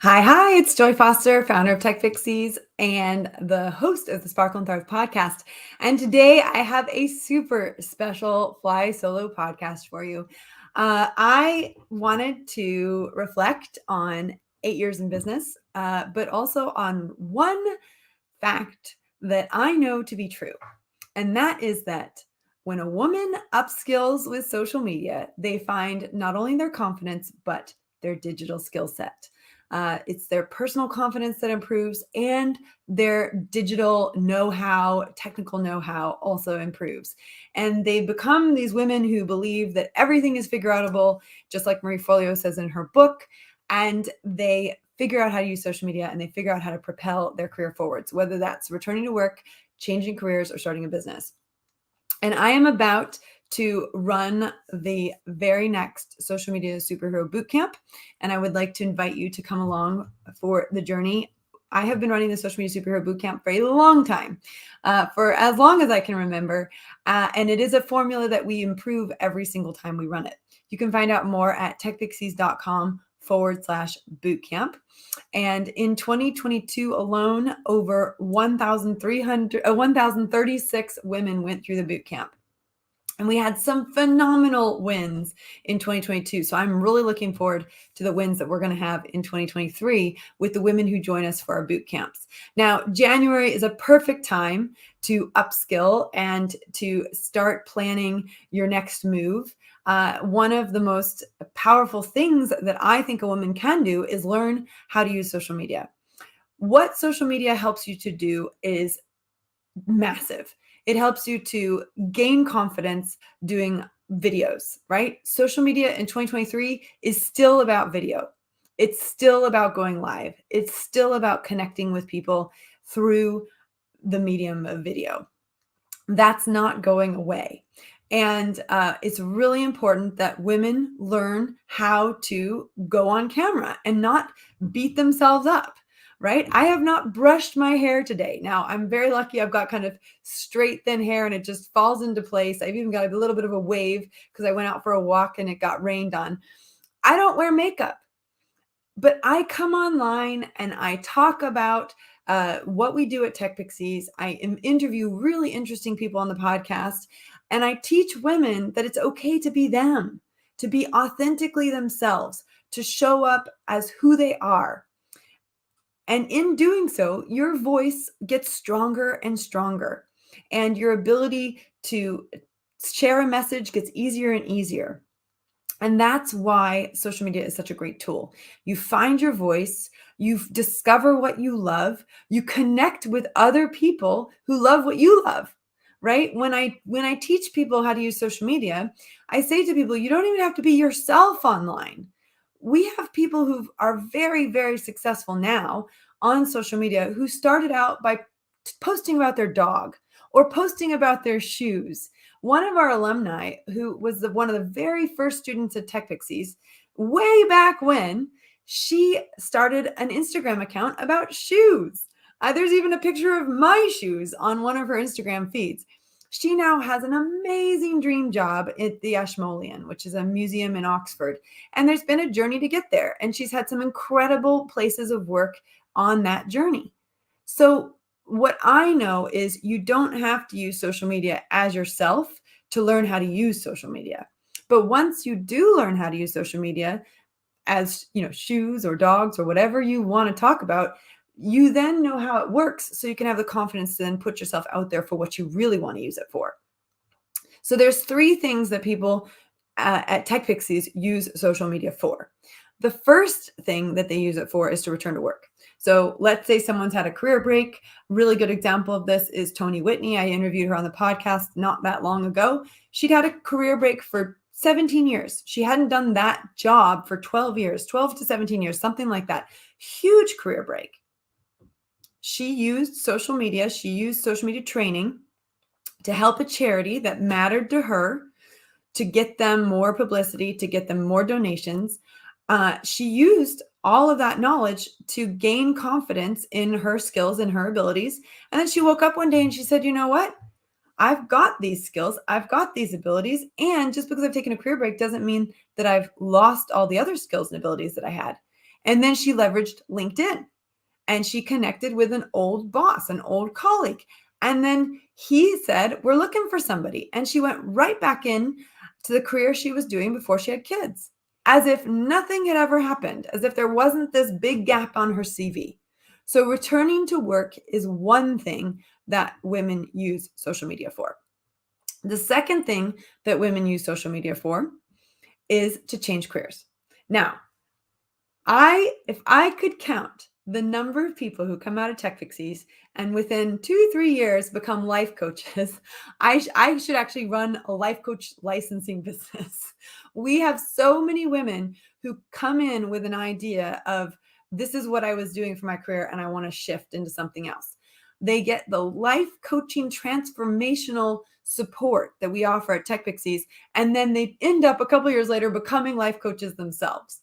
Hi, it's Joy Foster, founder of Tech Fixies and the host of the Sparkle and Thrive podcast. And today I have a super special Fly Solo podcast for you. I wanted to reflect on 8 years in business, but also on one fact that I know to be true. And that is that when a woman upskills with social media, they find not only their confidence, but their digital skill set. It's their personal confidence that improves, and their digital know how, technical know how also improves. And they become these women who believe that everything is figure outable, just like Marie Forleo says in her book. And they figure out how to use social media and they figure out how to propel their career forwards, whether that's returning to work, changing careers, or starting a business. And I am about to run the very next Social Media Superhero Bootcamp. And I would like to invite you to come along for the journey. I have been running the Social Media Superhero Bootcamp for a long time, for as long as I can remember. And it is a formula that we improve every single time we run it. You can find out more at techfixies.com/bootcamp. And in 2022 alone, over 1,036 women went through the boot camp. And we had some phenomenal wins in 2022. So I'm really looking forward to the wins that we're going to have in 2023 with the women who join us for our boot camps. Now, January is a perfect time to upskill and to start planning your next move. One of the most powerful things that I think a woman can do is learn how to use social media. What social media helps you to do is massive. It helps you to gain confidence doing videos, right? Social media in 2023 is still about video. It's still about going live. It's still about connecting with people through the medium of video. That's not going away. And it's really important that women learn how to go on camera and not beat themselves up, right? I have not brushed my hair today. Now, I'm very lucky. I've got kind of straight, thin hair and it just falls into place. I've even got a little bit of a wave because I went out for a walk and it got rained on. I don't wear makeup, but I come online and I talk about what we do at Tech Pixies. I interview really interesting people on the podcast, and I teach women that it's okay to be them, to be authentically themselves, to show up as who they are. And in doing so, your voice gets stronger and stronger, and your ability to share a message gets easier and easier. And that's why social media is such a great tool. You find your voice, you discover what you love, you connect with other people who love what you love. Right? When I teach people how to use social media, I say to people, you don't even have to be yourself online. We have people who are very, very successful now on social media who started out by posting about their dog or posting about their shoes. One of our alumni, who was one of the very first students at Tech Pixies, way back when, she started an Instagram account about shoes. There's even a picture of my shoes on one of her Instagram feeds. She now has an amazing dream job at the Ashmolean, which is a museum in Oxford. And there's been a journey to get there. And she's had some incredible places of work on that journey. So what I know is you don't have to use social media as yourself to learn how to use social media. But once you do learn how to use social media as, shoes or dogs or whatever you want to talk about, you then know how it works. So you can have the confidence to then put yourself out there for what you really want to use it for. So there's three things that people at Tech Pixies use social media for. The first thing that they use it for is to return to work. So let's say someone's had a career break. Really good example of this is Tony Whitney. I interviewed her on the podcast not that long ago. She'd had a career break for 17 years. She hadn't done that job for 12 years, 12 to 17 years, something like that. Huge career break. She used social media. She used social media training to help a charity that mattered to her, to get them more publicity, to get them more donations. She used all of that knowledge to gain confidence in her skills and her abilities. And then she woke up one day and she said, you know what? I've got these skills. I've got these abilities. And just because I've taken a career break doesn't mean that I've lost all the other skills and abilities that I had. And then she leveraged LinkedIn and she connected with an old boss, an old colleague. And then he said, we're looking for somebody. And she went right back in to the career she was doing before she had kids, as if nothing had ever happened, as if there wasn't this big gap on her CV. So returning to work is one thing that women use social media for. The second thing that women use social media for is to change careers. Now, if I could count the number of people who come out of Tech Pixies and within 2-3 years become life coaches, I should actually run a life coach licensing business. We have so many women who come in with an idea of, this is what I was doing for my career and I want to shift into something else. They get the life coaching transformational support that we offer at Tech Pixies, and then they end up a couple years later becoming life coaches themselves.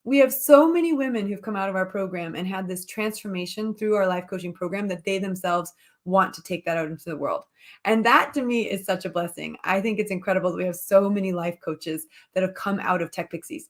We have so many women who've come out of our program and had this transformation through our life coaching program that they themselves want to take that out into the world. And that to me is such a blessing. I think it's incredible that we have so many life coaches that have come out of Tech Pixies.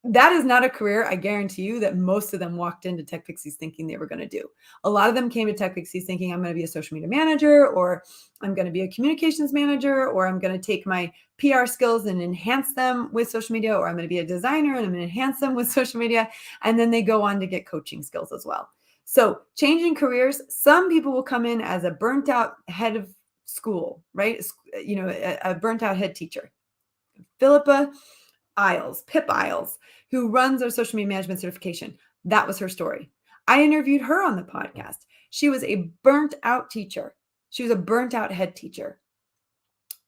That is not a career, I guarantee you, that most of them walked into Tech Pixies thinking they were going to do. A lot of them came to Tech Pixies thinking, I'm going to be a social media manager, or I'm going to be a communications manager, or I'm going to take my PR skills and enhance them with social media, or I'm going to be a designer and I'm going to enhance them with social media. And then they go on to get coaching skills as well. So changing careers, some people will come in as a burnt out head of school, right? A burnt out head teacher. Philippa Isles, Pip Isles, who runs our social media management certification. That was her story. I interviewed her on the podcast. She was a burnt out teacher. She was a burnt out head teacher.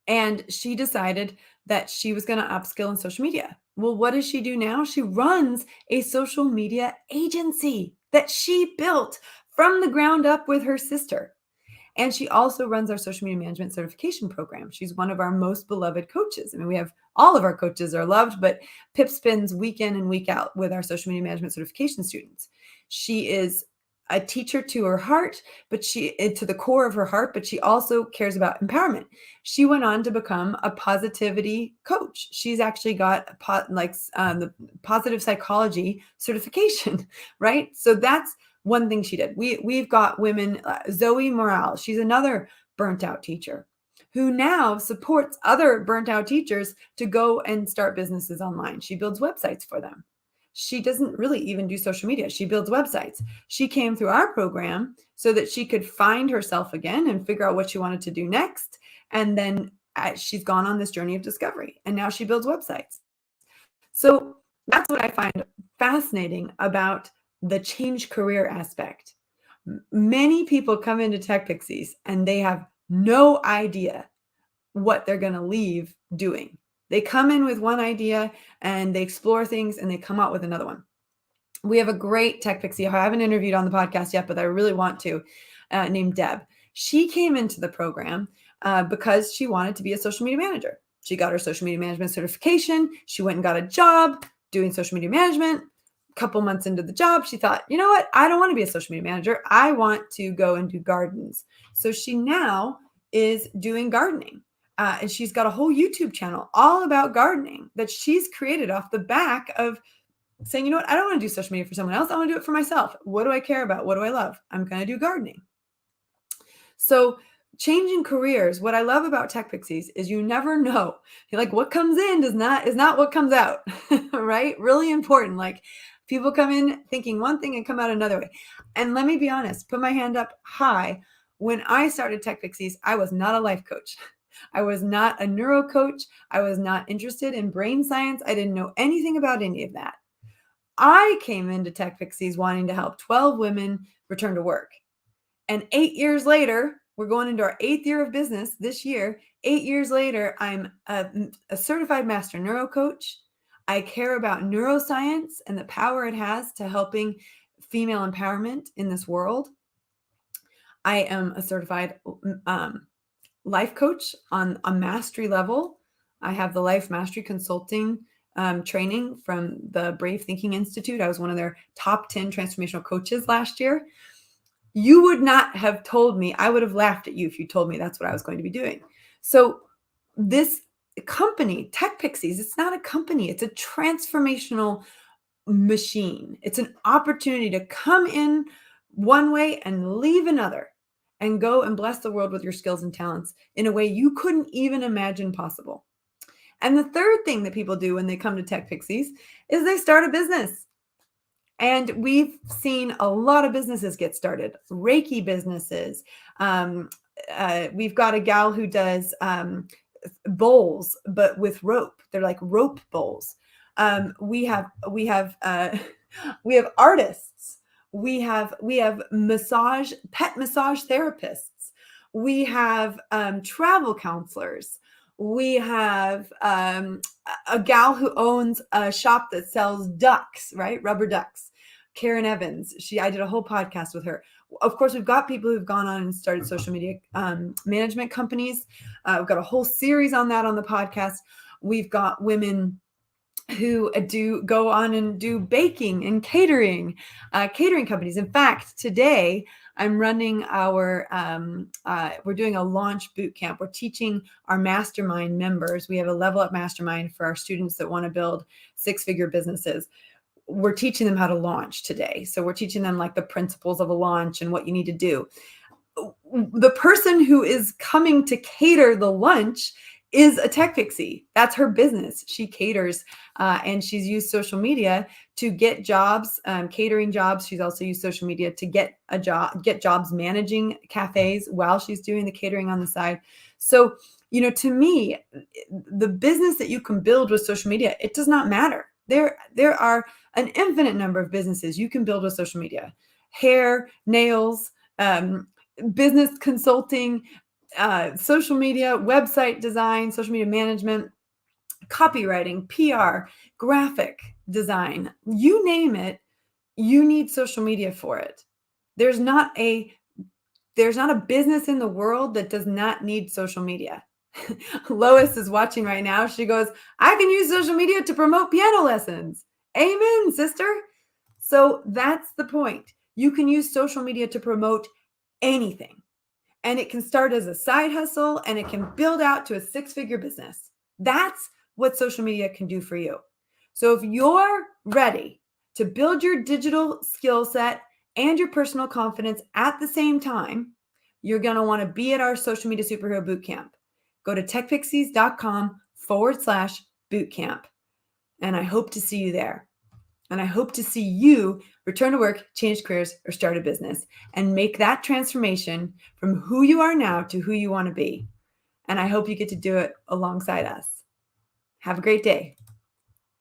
And she decided that she was going to upskill in social media. Well, what does she do now? She runs a social media agency that she built from the ground up with her sister. And she also runs our social media management certification program. She's one of our most beloved coaches. I mean, we have all of our coaches are loved, but Pip spends week in and week out with our social media management certification students. She is a teacher to her heart, but to the core of her heart, but she also cares about empowerment. She went on to become a positivity coach. She's actually got the positive psychology certification, right? So that's one thing she did. We've got women, Zoe Morales, she's another burnt out teacher who now supports other burnt out teachers to go and start businesses online. She builds websites for them. She doesn't really even do social media. She builds websites. She came through our program so that she could find herself again and figure out what she wanted to do next. And then she's gone on this journey of discovery, and now she builds websites. So that's what I find fascinating about the change career aspect. Many people come into Tech Pixies and they have no idea what they're going to leave doing. They come in with one idea and they explore things and they come out with another one. We have a great Tech Pixie I haven't interviewed on the podcast yet, but I really want to, named Deb. She came into the program because she wanted to be a social media manager. She got her social media management certification. She went and got a job doing social media management. Couple months into the job, she thought, you know what? I don't want to be a social media manager. I want to go and do gardens. So she now is doing gardening. And she's got a whole YouTube channel all about gardening that she's created off the back of saying, you know what? I don't want to do social media for someone else. I want to do it for myself. What do I care about? What do I love? I'm going to do gardening. So changing careers, what I love about Tech Pixies is you never know. You're like, what comes in is not what comes out, right? Really important. Like, people come in thinking one thing and come out another way. And let me be honest, put my hand up high. When I started Tech Pixies, I was not a life coach. I was not a neuro coach. I was not interested in brain science. I didn't know anything about any of that. I came into Tech Pixies wanting to help 12 women return to work. And 8 years later, we're going into our 8th year of business this year. 8 years later, I'm a certified master neuro coach. I care about neuroscience and the power it has to helping female empowerment in this world. I am a certified life coach on a mastery level. I have the Life Mastery Consulting training from the Brave Thinking Institute. I was one of their top 10 transformational coaches last year. You would not have told me, I would have laughed at you if you told me that's what I was going to be doing. So this company, Tech Pixies, it's not a company, it's a transformational machine. It's an opportunity to come in one way and leave another and go and bless the world with your skills and talents in a way you couldn't even imagine possible. And the third thing that people do when they come to Tech Pixies is they start a business. And we've seen a lot of businesses get started, Reiki businesses. We've got a gal who does bowls, but with rope. They're like rope bowls. We have we have artists. We have pet massage therapists. We have travel counselors. We have a gal who owns a shop that sells ducks, right? Rubber ducks. Karen Evans. I did a whole podcast with her. Of course, we've got people who've gone on and started social media management companies. We've got a whole series on that on the podcast. We've got women who go on and do baking and catering companies. In fact, today I'm running we're doing a launch boot camp. We're teaching our mastermind members. We have a level up mastermind for our students that want to build 6-figure businesses. We're teaching them how to launch today. So we're teaching them like the principles of a launch and what you need to do. The person who is coming to cater the lunch is a Tech Pixie. That's her business. She caters and she's used social media to get jobs, catering jobs. She's also used social media to get jobs managing cafes while she's doing the catering on the side. So, to me, the business that you can build with social media, it does not matter. There are an infinite number of businesses you can build with social media: hair, nails, business consulting, social media, website design, social media management, copywriting, PR, graphic design, you name it, you need social media for it. There's not a business in the world that does not need social media. Lois is watching right now. She goes, I can use social media to promote piano lessons. Amen, sister. So that's the point. You can use social media to promote anything. And it can start as a side hustle and it can build out to a 6-figure business. That's what social media can do for you. So if you're ready to build your digital skill set and your personal confidence at the same time, you're going to want to be at our Social Media Superhero Bootcamp. Go to techpixies.com/bootcamp. And I hope to see you there. And I hope to see you return to work, change careers, or start a business and make that transformation from who you are now to who you want to be. And I hope you get to do it alongside us. Have a great day.